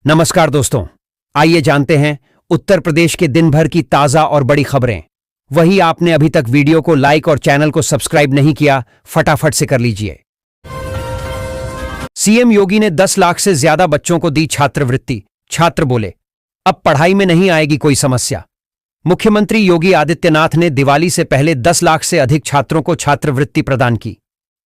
नमस्कार दोस्तों, आइए जानते हैं उत्तर प्रदेश के दिन भर की ताजा और बड़ी खबरें। वही आपने अभी तक वीडियो को लाइक और चैनल को सब्सक्राइब नहीं किया, फटाफट से कर लीजिए। सीएम योगी ने 10 लाख से ज्यादा बच्चों को दी छात्रवृत्ति। छात्र बोले, अब पढ़ाई में नहीं आएगी कोई समस्या। मुख्यमंत्री योगी आदित्यनाथ ने दिवाली से पहले 10 लाख से अधिक छात्रों को छात्रवृत्ति प्रदान की।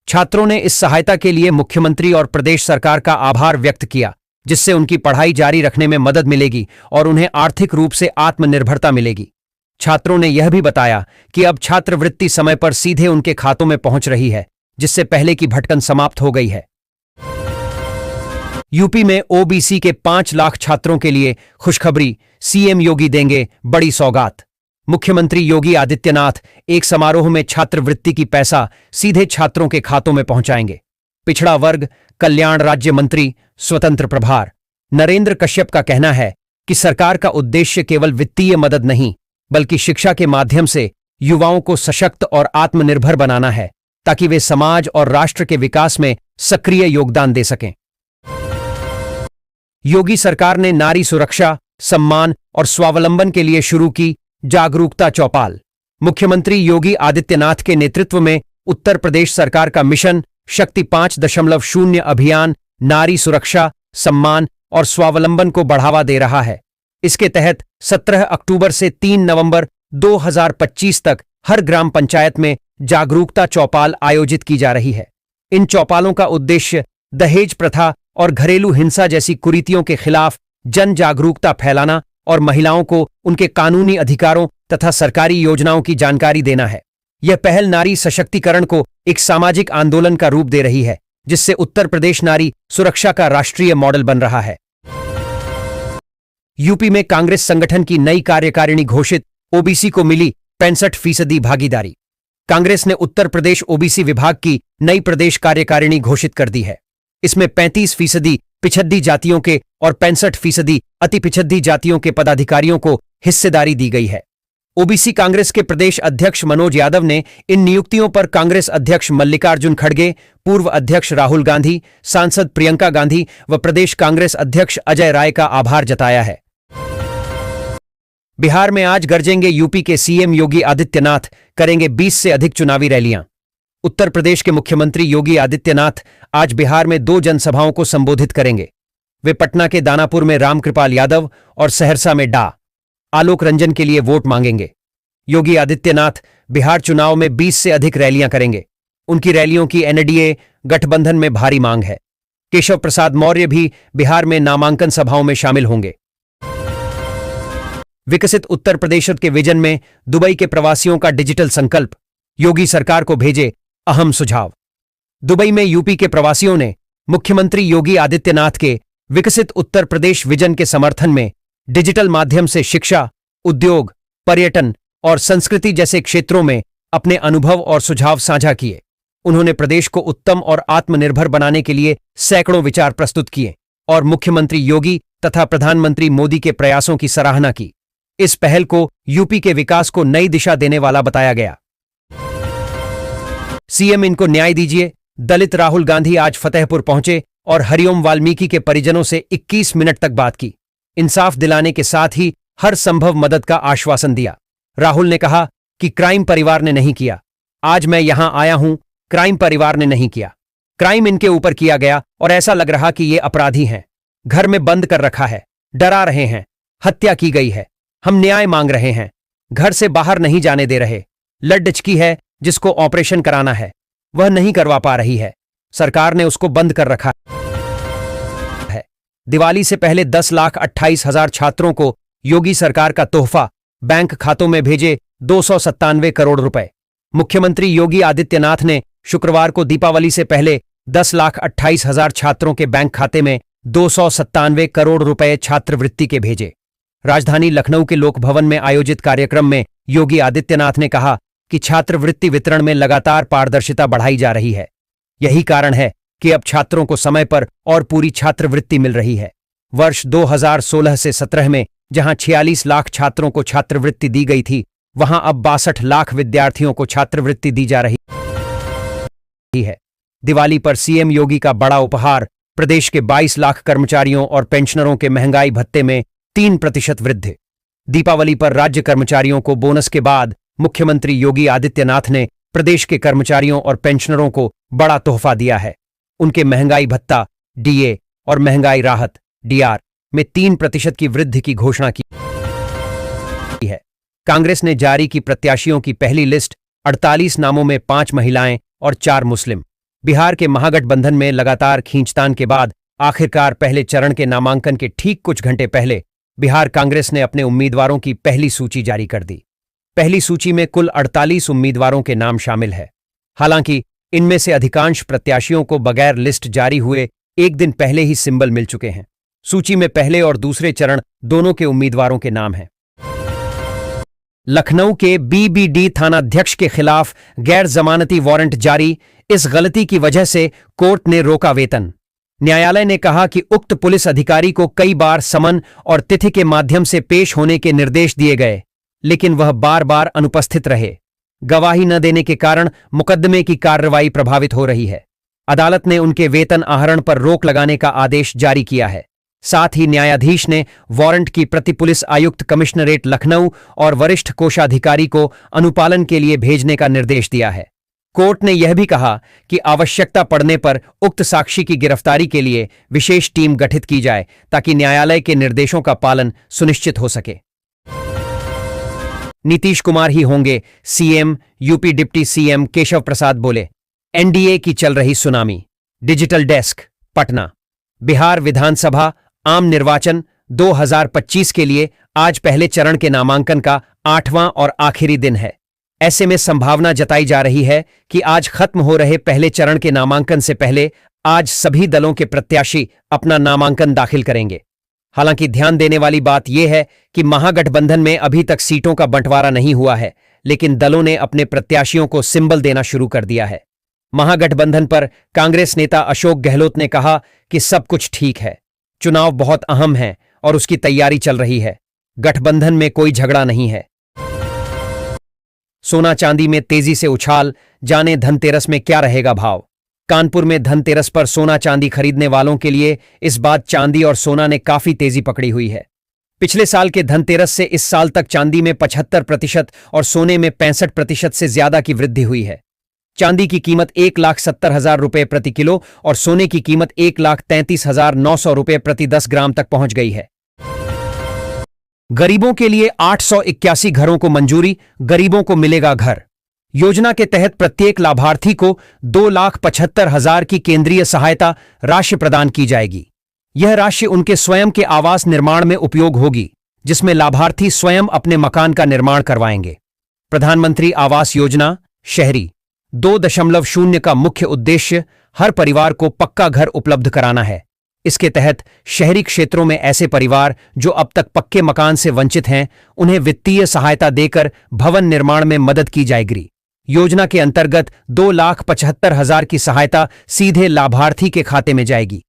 छात्रों ने इस सहायता के लिए मुख्यमंत्री और प्रदेश सरकार का आभार व्यक्त किया, जिससे उनकी पढ़ाई जारी रखने में मदद मिलेगी और उन्हें आर्थिक रूप से आत्मनिर्भरता मिलेगी। छात्रों ने यह भी बताया कि अब छात्रवृत्ति समय पर सीधे उनके खातों में पहुंच रही है, जिससे पहले की भटकन समाप्त हो गई है। यूपी में ओबीसी के 5 लाख छात्रों के लिए खुशखबरी, सीएम योगी देंगे बड़ी सौगात। मुख्यमंत्री योगी आदित्यनाथ एक समारोह में छात्रवृत्ति की पैसा सीधे छात्रों के खातों में पहुंचाएंगे। पिछड़ा वर्ग कल्याण राज्य मंत्री स्वतंत्र प्रभार नरेंद्र कश्यप का कहना है कि सरकार का उद्देश्य केवल वित्तीय मदद नहीं, बल्कि शिक्षा के माध्यम से युवाओं को सशक्त और आत्मनिर्भर बनाना है, ताकि वे समाज और राष्ट्र के विकास में सक्रिय योगदान दे सकें। योगी सरकार ने नारी सुरक्षा, सम्मान और स्वावलंबन के लिए शुरू की जागरूकता चौपाल। मुख्यमंत्री योगी आदित्यनाथ के नेतृत्व में उत्तर प्रदेश सरकार का मिशन शक्ति 5.0 अभियान नारी सुरक्षा, सम्मान और स्वावलंबन को बढ़ावा दे रहा है। इसके तहत 17 अक्टूबर से 3 नवंबर 2025 तक हर ग्राम पंचायत में जागरूकता चौपाल आयोजित की जा रही है। इन चौपालों का उद्देश्य दहेज प्रथा और घरेलू हिंसा जैसी कुरीतियों के खिलाफ जन जागरूकता फैलाना और महिलाओं को उनके कानूनी अधिकारों तथा सरकारी योजनाओं की जानकारी देना है। यह पहल नारी सशक्तिकरण को एक सामाजिक आंदोलन का रूप दे रही है, जिससे उत्तर प्रदेश नारी सुरक्षा का राष्ट्रीय मॉडल बन रहा है। यूपी में कांग्रेस संगठन की नई कार्यकारिणी घोषित, ओबीसी को मिली 65% भागीदारी। कांग्रेस ने उत्तर प्रदेश ओबीसी विभाग की नई प्रदेश कार्यकारिणी घोषित कर दी है। इसमें 35% पिछड़ी जातियों के और 65% अति पिछड़ी जातियों के पदाधिकारियों को हिस्सेदारी दी गई है। ओबीसी कांग्रेस के प्रदेश अध्यक्ष मनोज यादव ने इन नियुक्तियों पर कांग्रेस अध्यक्ष मल्लिकार्जुन खड़गे, पूर्व अध्यक्ष राहुल गांधी, सांसद प्रियंका गांधी व प्रदेश कांग्रेस अध्यक्ष अजय राय का आभार जताया है। बिहार में आज गरजेंगे यूपी के सीएम योगी आदित्यनाथ, करेंगे 20 से अधिक चुनावी रैलियां। उत्तर प्रदेश के मुख्यमंत्री योगी आदित्यनाथ आज बिहार में 2 जनसभाओं को संबोधित करेंगे। वे पटना के दानापुर में रामकृपाल यादव और सहरसा में डा आलोक रंजन के लिए वोट मांगेंगे। योगी आदित्यनाथ बिहार चुनाव में 20 से अधिक रैलियां करेंगे। उनकी रैलियों की एनडीए गठबंधन में भारी मांग है। केशव प्रसाद मौर्य भी बिहार में नामांकन सभाओं में शामिल होंगे। विकसित उत्तर प्रदेश के विजन में दुबई के प्रवासियों का डिजिटल संकल्प, योगी सरकार को भेजे अहम सुझाव। दुबई में यूपी के प्रवासियों ने मुख्यमंत्री योगी आदित्यनाथ के विकसित उत्तर प्रदेश विजन के समर्थन में डिजिटल माध्यम से शिक्षा, उद्योग, पर्यटन और संस्कृति जैसे क्षेत्रों में अपने अनुभव और सुझाव साझा किए। उन्होंने प्रदेश को उत्तम और आत्मनिर्भर बनाने के लिए सैकड़ों विचार प्रस्तुत किए और मुख्यमंत्री योगी तथा प्रधानमंत्री मोदी के प्रयासों की सराहना की। इस पहल को यूपी के विकास को नई दिशा देने वाला बताया गया। सीएम इनको न्याय दीजिए, दलित राहुल गांधी आज फतेहपुर पहुंचे और हरिओम वाल्मीकि के परिजनों से 21 मिनट तक बात की। इंसाफ दिलाने के साथ ही हर संभव मदद का आश्वासन दिया। राहुल ने कहा कि क्राइम परिवार ने नहीं किया। आज मैं यहां आया हूं, क्राइम परिवार ने नहीं किया। क्राइम इनके ऊपर किया गया और ऐसा लग रहा कि ये अपराधी हैं। घर में बंद कर रखा है, डरा रहे हैं, हत्या की गई है। हम न्याय मांग रहे हैं, घर से बाहर नहीं जाने दे रहे। लड्डचकी है जिसको ऑपरेशन कराना है, वह नहीं करवा पा रही है। सरकार ने उसको बंद कर रखा है। दिवाली से पहले 10,28,000 छात्रों को योगी सरकार का तोहफा, बैंक खातों में भेजे 297 करोड़ रुपए। मुख्यमंत्री योगी आदित्यनाथ ने शुक्रवार को दीपावली से पहले 10,28,000 छात्रों के बैंक खाते में 297 करोड़ रुपए छात्रवृत्ति के भेजे। राजधानी लखनऊ के लोक भवन में आयोजित कार्यक्रम में योगी आदित्यनाथ ने कहा कि छात्रवृत्ति वितरण में लगातार पारदर्शिता बढ़ाई जा रही है। यही कारण है कि अब छात्रों को समय पर और पूरी छात्रवृत्ति मिल रही है। वर्ष 2016 से 17 में जहां 46 लाख छात्रों को छात्रवृत्ति दी गई थी, वहां अब 62 लाख विद्यार्थियों को छात्रवृत्ति दी जा रही है। दिवाली पर सीएम योगी का बड़ा उपहार, प्रदेश के 22 लाख कर्मचारियों और पेंशनरों के महंगाई भत्ते में 3% वृद्धि। दीपावली पर राज्य कर्मचारियों को बोनस के बाद मुख्यमंत्री योगी आदित्यनाथ ने प्रदेश के कर्मचारियों और पेंशनरों को बड़ा तोहफा दिया है। उनके महंगाई भत्ता डीए और महंगाई राहत डीआर में 3% की वृद्धि की घोषणा की है। कांग्रेस ने जारी की प्रत्याशियों की पहली लिस्ट। 48 नामों में 5 महिलाएं और 4 मुस्लिम। बिहार के महागठबंधन में लगातार खींचतान के बाद आखिरकार पहले चरण के नामांकन के ठीक कुछ घंटे पहले बिहार कांग्रेस ने अपने उम्मीदवारों की पहली सूची जारी कर दी। पहली सूची में कुल 48 उम्मीदवारों के नाम शामिल है। हालांकि इनमें से अधिकांश प्रत्याशियों को बगैर लिस्ट जारी हुए एक दिन पहले ही सिंबल मिल चुके हैं। सूची में पहले और दूसरे चरण दोनों के उम्मीदवारों के नाम हैं। लखनऊ के बीबीडी थानाध्यक्ष के खिलाफ गैर जमानती वारंट जारी। इस गलती की वजह से कोर्ट ने रोका वेतन। न्यायालय ने कहा कि उक्त पुलिस अधिकारी को कई बार समन और तिथि के माध्यम से पेश होने के निर्देश दिए गए, लेकिन वह बार बार अनुपस्थित रहे। गवाही न देने के कारण मुकदमे की कार्रवाई प्रभावित हो रही है। अदालत ने उनके वेतन आहरण पर रोक लगाने का आदेश जारी किया है। साथ ही न्यायाधीश ने वारंट की प्रति पुलिस आयुक्त कमिश्नरेट लखनऊ और वरिष्ठ कोषाधिकारी को अनुपालन के लिए भेजने का निर्देश दिया है। कोर्ट ने यह भी कहा कि आवश्यकता पड़ने पर उक्त साक्षी की गिरफ्तारी के लिए विशेष टीम गठित की जाए ताकि न्यायालय के निर्देशों का पालन सुनिश्चित हो सके। नीतीश कुमार ही होंगे CM. UP deputy CM Keshav Prasad बोले, एनडीए की चल रही tsunami. Digital desk, Patna. Bihar विधानसभा आम निर्वाचन 2025 के लिए आज पहले चरण के नामांकन का 8वां और आखिरी दिन है। ऐसे में संभावना जताई जा रही है कि आज खत्म हो रहे पहले चरण के नामांकन से पहले आज सभी दलों के प्रत्याशी अपना नामांकन दाखिल करेंगे। हालांकि ध्यान देने वाली बात यह है कि महागठबंधन में अभी तक सीटों का बंटवारा नहीं हुआ है, लेकिन दलों ने अपने प्रत्याशियों को सिंबल देना शुरू कर दिया है। महागठबंधन पर कांग्रेस नेता अशोक गहलोत ने कहा कि सब कुछ ठीक है, चुनाव बहुत अहम है और उसकी तैयारी चल रही है। गठबंधन में कोई झगड़ा नहीं है। सोना चांदी में तेजी से उछाल, जाने धनतेरस में क्या रहेगा भाव। कानपुर में धनतेरस पर सोना चांदी खरीदने वालों के लिए इस बार चांदी और सोना ने काफी तेजी पकड़ी हुई है। पिछले साल के धनतेरस से इस साल तक चांदी में 75% और सोने में 65% से ज्यादा की वृद्धि हुई है। चांदी की कीमत 1,70,000 रुपये प्रति किलो और सोने की कीमत 1,33,900 रुपये प्रति 10 ग्राम तक पहुंच गई है। गरीबों के लिए 881 घरों को मंजूरी, गरीबों को मिलेगा घर। योजना के तहत प्रत्येक लाभार्थी को 2,75,000 की केंद्रीय सहायता राशि प्रदान की जाएगी। यह राशि उनके स्वयं के आवास निर्माण में उपयोग होगी, जिसमें लाभार्थी स्वयं अपने मकान का निर्माण करवाएंगे। प्रधानमंत्री आवास योजना शहरी 2.0 का मुख्य उद्देश्य हर परिवार को पक्का घर उपलब्ध कराना है। इसके तहत शहरी क्षेत्रों में ऐसे परिवार जो अब तक पक्के मकान से वंचित हैं, उन्हें वित्तीय सहायता देकर भवन निर्माण में मदद की जाएगी। योजना के अंतर्गत 2,75,000 की सहायता सीधे लाभार्थी के खाते में जाएगी।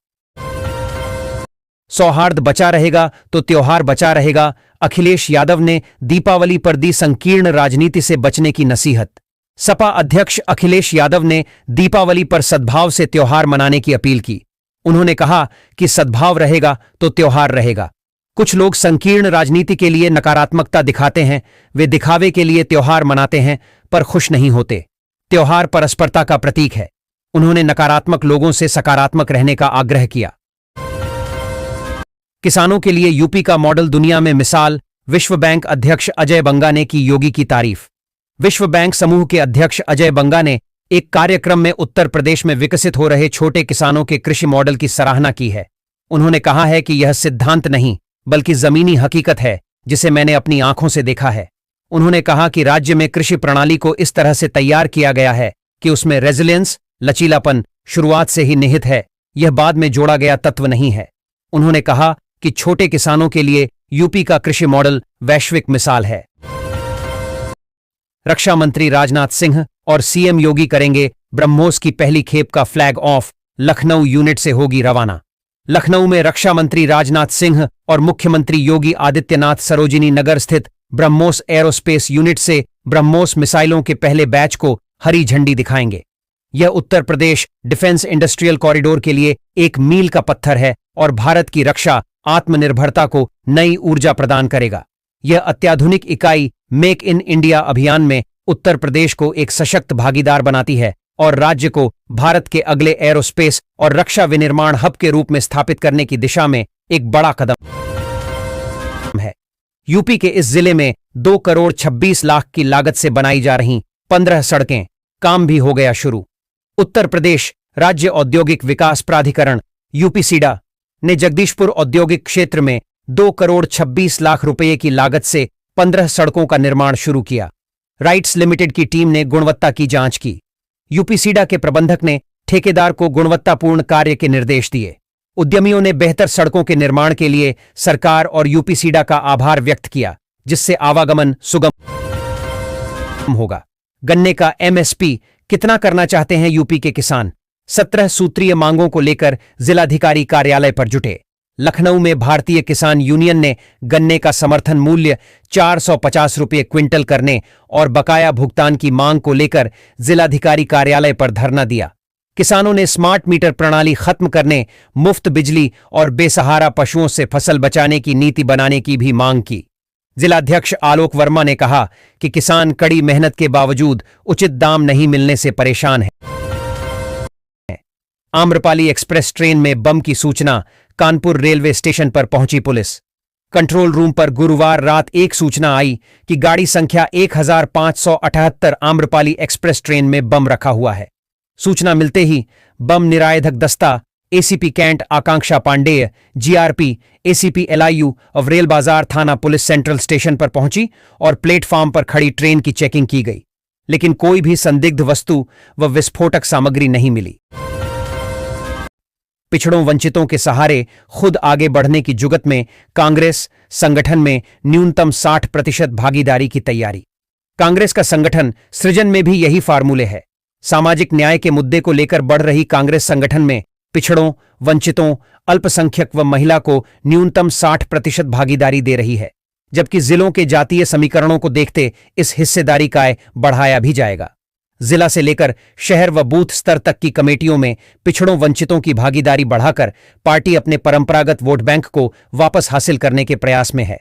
सौहार्द बचा रहेगा तो त्योहार बचा रहेगा। अखिलेश यादव ने दीपावली पर दी संकीर्ण राजनीति से बचने की नसीहत। सपा अध्यक्ष अखिलेश यादव ने दीपावली पर सद्भाव से त्योहार मनाने की अपील की। उन्होंने कहा कि सद्भाव रहेगा तो त्योहार रहेगा। कुछ लोग संकीर्ण राजनीति के लिए नकारात्मकता दिखाते हैं, वे दिखावे के लिए त्योहार मनाते हैं पर खुश नहीं होते। त्योहार परस्परता का प्रतीक है। उन्होंने नकारात्मक लोगों से सकारात्मक रहने का आग्रह किया। किसानों के लिए यूपी का मॉडल दुनिया में मिसाल, विश्व बैंक अध्यक्ष अजय बंगा ने की योगी की तारीफ। विश्व बैंक समूह के अध्यक्ष अजय बंगा ने एक कार्यक्रम में उत्तर प्रदेश में विकसित हो रहे छोटे किसानों के कृषि मॉडल की सराहना की है। उन्होंने कहा है कि यह सिद्धांत नहीं बल्कि जमीनी हकीकत है जिसे मैंने अपनी आंखों से देखा है। उन्होंने कहा कि राज्य में कृषि प्रणाली को इस तरह से तैयार किया गया है कि उसमें रेजिलियंस, लचीलापन शुरुआत से ही निहित है, यह बाद में जोड़ा गया तत्व नहीं है। उन्होंने कहा कि छोटे किसानों के लिए यूपी का कृषि मॉडल वैश्विक मिसाल है। रक्षा मंत्री राजनाथ सिंह और सीएम योगी करेंगे ब्रह्मोस की पहली खेप का फ्लैग ऑफ, लखनऊ यूनिट से होगी रवाना। लखनऊ में रक्षा मंत्री राजनाथ सिंह और मुख्यमंत्री योगी आदित्यनाथ सरोजिनी नगर स्थित ब्रह्मोस एरोस्पेस यूनिट से ब्रह्मोस मिसाइलों के पहले बैच को हरी झंडी दिखाएंगे। यह Uttar Pradesh defence industrial corridor के लिए एक मील का पत्थर है और भारत की रक्षा आत्मनिर्भरता को नई ऊर्जा प्रदान करेगा। यह अत्याधुनिक इकाई मेक इन इंडिया अभियान में उत्तर प्रदेश को एक सशक्त भागीदार बनाती है और राज्य को भारत के अगले एरोस्पेस और रक्षा विनिर्माण हब के रूप में स्थापित करने की दिशा में एक बड़ा कदम है। यूपी के इस जिले में 2 करोड़ 26 लाख की लागत से बनाई जा रही 15 सड़कें काम भी हो गया शुरू। उत्तर प्रदेश राज्य औद्योगिक विकास प्राधिकरण यूपीसीडा ने जगदीशपुर औद्योगिक क्षेत्र में 2 करोड़ 26 लाख रुपए की लागत से 15 सड़कों का निर्माण शुरू किया। राइट्स लिमिटेड की टीम ने गुणवत्ता की जांच की। यूपीसीडा के प्रबंधक ने ठेकेदार को गुणवत्तापूर्ण कार्य के निर्देश दिए। उद्यमियों ने बेहतर सड़कों के निर्माण के लिए सरकार और यूपीसीडा का आभार व्यक्त किया, जिससे आवागमन सुगम होगा। गन्ने का एमएसपी कितना करना चाहते हैं यूपी के किसान? 17 सूत्रीय मांगों को लेकर जिलाधिकारी कार्यालय पर जुटे। लखनऊ में भारतीय किसान यूनियन ने गन्ने का समर्थन मूल्य 450 रुपये क्विंटल करने और बकाया भुगतान की मांग को लेकर जिलाधिकारी कार्यालय पर धरना दिया। किसानों ने स्मार्ट मीटर प्रणाली खत्म करने, मुफ्त बिजली और बेसहारा पशुओं से फसल बचाने की नीति बनाने की भी मांग की। जिलाध्यक्ष आलोक वर्मा ने कहा कि किसान कड़ी मेहनत के बावजूद उचित दाम नहीं मिलने से परेशान हैं। आम्रपाली एक्सप्रेस ट्रेन में बम की सूचना, कानपुर रेलवे स्टेशन पर पहुंची पुलिस। कंट्रोल रूम पर गुरुवार रात एक सूचना आई कि गाड़ी संख्या 1578 आम्रपाली एक्सप्रेस ट्रेन में बम रखा हुआ है। सूचना मिलते ही बम निरायुधक दस्ता ACP Cantt Akanksha Pandey, GRP, ACP LIU of rail बाजार थाना पुलिस सेंट्रल स्टेशन पर पहुंची और प्लेटफॉर्म पर खड़ी ट्रेन की चेकिंग की गई, लेकिन कोई भी संदिग्ध वस्तु व विस्फोटक सामग्री नहीं मिली। पिछड़ों वंचितों के सहारे खुद आगे बढ़ने की जुगत में कांग्रेस संगठन में न्यूनतम 60% भागीदारी की तैयारी। कांग्रेस का संगठन सृजन में भी यही फार्मूले है। सामाजिक न्याय के मुद्दे को लेकर बढ़ रही कांग्रेस संगठन में पिछड़ों, वंचितों, अल्पसंख्यक व महिला को न्यूनतम 60% भागीदारी दे रही है, जबकि जिलों के जातीय समीकरणों को देखते इस हिस्सेदारी का बढ़ाया भी जाएगा। जिला से लेकर शहर व बूथ स्तर तक की कमेटियों में पिछड़ों वंचितों की भागीदारी बढ़ाकर पार्टी अपने परंपरागत वोट बैंक को वापस हासिल करने के प्रयास में है।